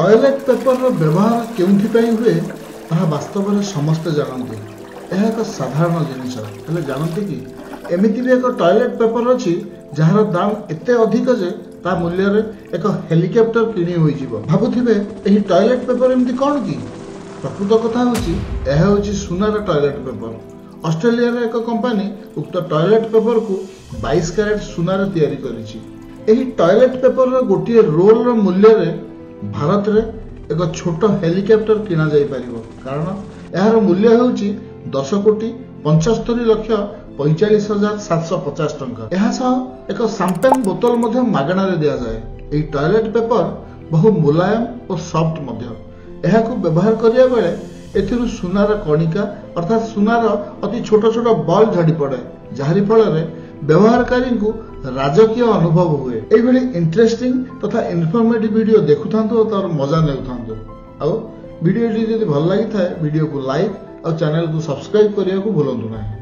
Toilet paper व्यवहार केउंथिपाई हुए ताहा वास्तव में समस्ते जानते। यह एक साधारण जिनिस हेले जानते कि एमिति भी एक टॉयलेट पेपर अच्छी जार दाम एते अधिक जे ता मूल्य रे एक हेलिकॉप्टर किणी होई जिवो। भाबुथिबे एही टॉयलेट पेपर एमती कोन की? प्रकृत कथा होची एहा होची सुनार टॉयलेट पेपर। ऑस्ट्रेलिया रे एक कंपनी उक्त टॉयलेट पेपर को 22 कैरेट सुनार तैयारी करिछि। एही टॉयलेट पेपर रो गोटिए रोल रो मूल्य रे भारत रे एक छोट हेलिकॉप्टर किना जाई परिबो, कारण एहार मूल्य होची 10,75,45,750 टंका। यह सह एक शैंपेन बोतल मध्य मागणा रे दिया जाए। एही टॉयलेट पेपर बहु मुलायम और सॉफ्ट मध्य। एहा को व्यवहार करिया बेले एथिरु सुनार कणिका अर्थात सुनार अति छोट छोट बॉल झड़ी पड़े, जाहारी फल रे व्यवहारकारी को राजकीय अनुभव हुए। एही भली इंटरेस्टिंग तथा इन्फॉर्मेटिव वीडियो देखुथांतो और तार मजा नेउथांतो। आउ वीडियो जदि भल लागि थाए वीडियो को लाइक और चैनल को सब्सक्राइब करिया को भूलंतु नाही।